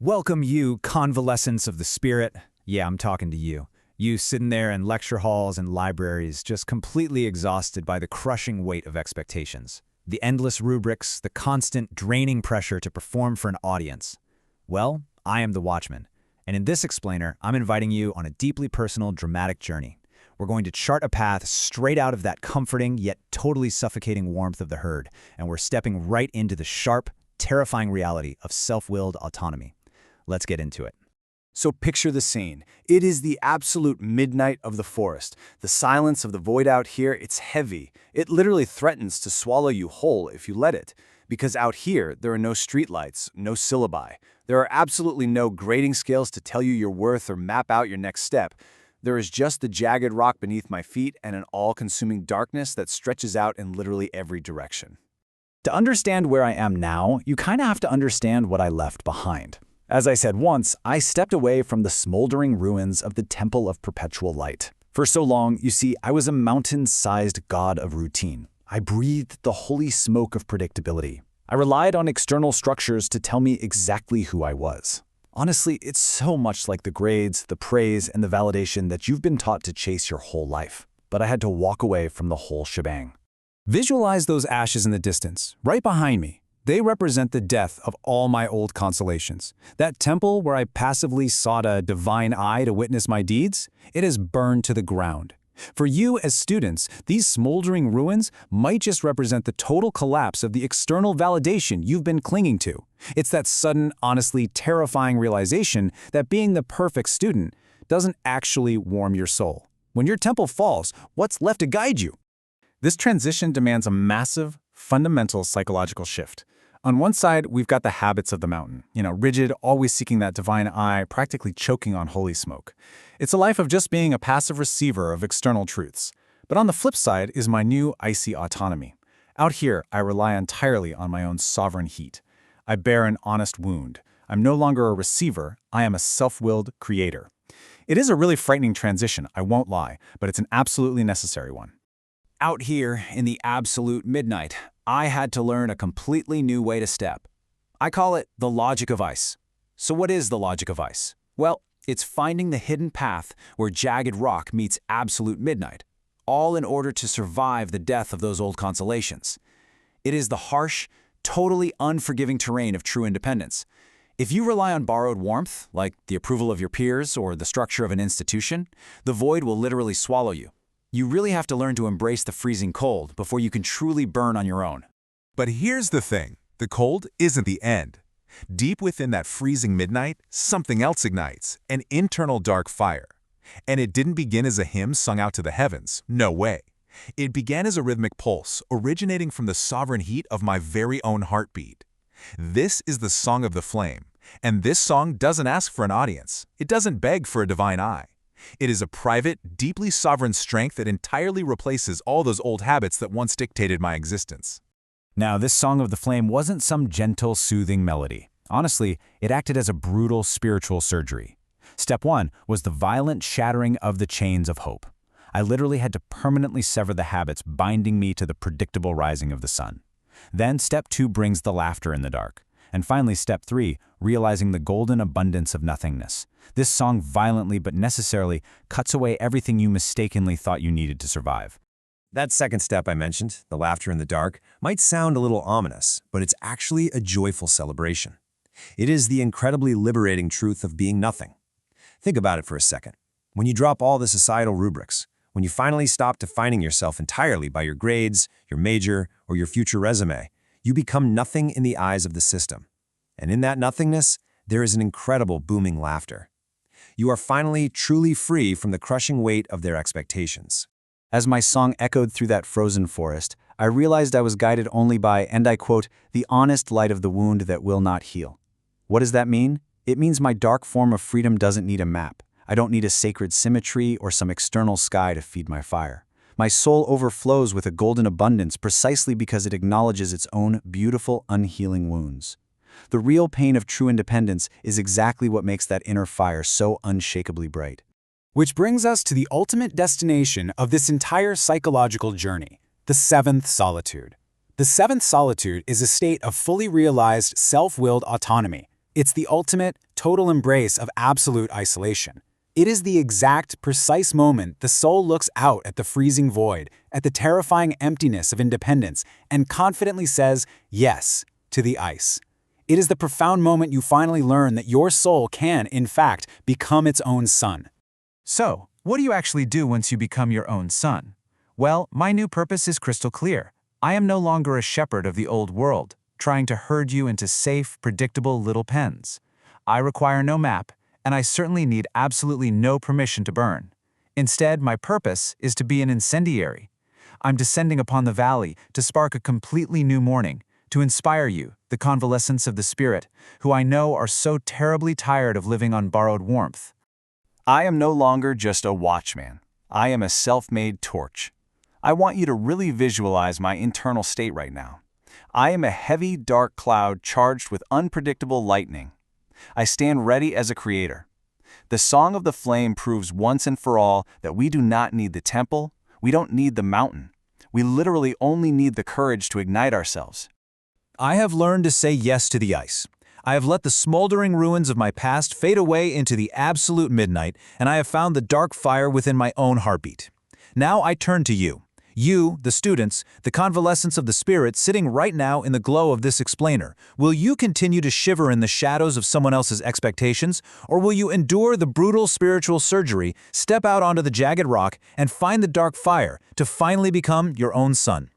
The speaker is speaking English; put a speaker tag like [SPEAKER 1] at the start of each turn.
[SPEAKER 1] Welcome you, convalescence of the spirit. Yeah, I'm talking to you. You sitting there in lecture halls and libraries, just completely exhausted by the crushing weight of expectations. The endless rubrics, the constant draining pressure to perform for an audience. Well, I am the Watchman, and in this explainer, I'm inviting you on a deeply personal, dramatic journey. We're going to chart a path straight out of that comforting yet totally suffocating warmth of the herd, and we're stepping right into the sharp, terrifying reality of self-willed autonomy. Let's get into it.
[SPEAKER 2] So picture the scene. It is the absolute midnight of the forest. The silence of the void out here, it's heavy. It literally threatens to swallow you whole if you let it. Because out here, there are no streetlights, no syllabi. There are absolutely no grading scales to tell you your worth or map out your next step. There is just the jagged rock beneath my feet and an all-consuming darkness that stretches out in literally every direction.
[SPEAKER 3] To understand where I am now, you kind of have to understand what I left behind. As I said once, I stepped away from the smoldering ruins of the Temple of Perpetual Light. For so long, you see, I was a mountain-sized god of routine. I breathed the holy smoke of predictability. I relied on external structures to tell me exactly who I was. Honestly, it's so much like the grades, the praise, and the validation that you've been taught to chase your whole life. But I had to walk away from the whole shebang.
[SPEAKER 4] Visualize those ashes in the distance, right behind me. They represent the death of all my old consolations. That temple where I passively sought a divine eye to witness my deeds, it is burned to the ground. For you as students, these smoldering ruins might just represent the total collapse of the external validation you've been clinging to. It's that sudden, honestly terrifying realization that being the perfect student doesn't actually warm your soul. When your temple falls, what's left to guide you?
[SPEAKER 5] This transition demands a massive, fundamental psychological shift. On one side, we've got the habits of the mountain, rigid, always seeking that divine eye, practically choking on holy smoke. It's a life of just being a passive receiver of external truths. But on the flip side is my new icy autonomy. Out here, I rely entirely on my own sovereign heat. I bear an honest wound. I'm no longer a receiver, I am a self-willed creator. It is a really frightening transition, I won't lie, but it's an absolutely necessary one.
[SPEAKER 1] Out here, in the absolute midnight, I had to learn a completely new way to step. I call it the logic of ice. So what is the logic of ice? Well, it's finding the hidden path where jagged rock meets absolute midnight, all in order to survive the death of those old consolations. It is the harsh, totally unforgiving terrain of true independence. If you rely on borrowed warmth, like the approval of your peers or the structure of an institution, the void will literally swallow you. You really have to learn to embrace the freezing cold before you can truly burn on your own.
[SPEAKER 6] But here's the thing, the cold isn't the end. Deep within that freezing midnight, something else ignites, an internal dark fire. And it didn't begin as a hymn sung out to the heavens, no way. It began as a rhythmic pulse, originating from the sovereign heat of my very own heartbeat. This is the Song of the Flame, and this song doesn't ask for an audience. It doesn't beg for a divine eye. It is a private, deeply sovereign strength that entirely replaces all those old habits that once dictated my existence.
[SPEAKER 3] Now, this Song of the Flame wasn't some gentle, soothing melody. Honestly, it acted as a brutal spiritual surgery. Step 1 was the violent shattering of the chains of hope. I literally had to permanently sever the habits binding me to the predictable rising of the sun. Then Step 2 brings the laughter in the dark. And finally, Step 3, realizing the golden abundance of nothingness. This song violently but necessarily cuts away everything you mistakenly thought you needed to survive.
[SPEAKER 7] That second step I mentioned, the laughter in the dark, might sound a little ominous, but it's actually a joyful celebration. It is the incredibly liberating truth of being nothing. Think about it for a second. When you drop all the societal rubrics, when you finally stop defining yourself entirely by your grades, your major, or your future resume, you become nothing in the eyes of the system. And in that nothingness, there is an incredible booming laughter. You are finally truly free from the crushing weight of their expectations.
[SPEAKER 3] As my song echoed through that frozen forest, I realized I was guided only by, and I quote, the honest light of the wound that will not heal. What does that mean? It means my dark form of freedom doesn't need a map. I don't need a sacred symmetry or some external sky to feed my fire. My soul overflows with a golden abundance precisely because it acknowledges its own beautiful, unhealing wounds. The real pain of true independence is exactly what makes that inner fire so unshakably bright.
[SPEAKER 4] Which brings us to the ultimate destination of this entire psychological journey, the seventh solitude. The seventh solitude is a state of fully realized, self-willed autonomy. It's the ultimate,
[SPEAKER 5] total embrace of absolute isolation. It is the exact, precise moment the soul looks out at the freezing void, at the terrifying emptiness of independence, and confidently says yes to the ice. It is the profound moment you finally learn that your soul can, in fact, become its own sun.
[SPEAKER 4] So, what do you actually do once you become your own sun? Well, my new purpose is crystal clear. I am no longer a shepherd of the old world, trying to herd you into safe, predictable little pens. I require no map, and I certainly need absolutely no permission to burn. Instead, my purpose is to be an incendiary. I'm descending upon the valley to spark a completely new morning, to inspire you, the convalescents of the spirit, who I know are so terribly tired of living on borrowed warmth.
[SPEAKER 2] I am no longer just a watchman. I am a self-made torch. I want you to really visualize my internal state right now. I am a heavy, dark cloud charged with unpredictable lightning. I stand ready as a creator. The Song of the Flame proves once and for all that we do not need the temple, we don't need the mountain. We literally only need the courage to ignite ourselves.
[SPEAKER 4] I have learned to say yes to the ice. I have let the smoldering ruins of my past fade away into the absolute midnight, and I have found the dark fire within my own heartbeat. Now I turn to you. You, the students, the convalescents of the spirit sitting right now in the glow of this explainer. Will you continue to shiver in the shadows of someone else's expectations, or will you endure the brutal spiritual surgery, step out onto the jagged rock, and find the dark fire to finally become your own sun?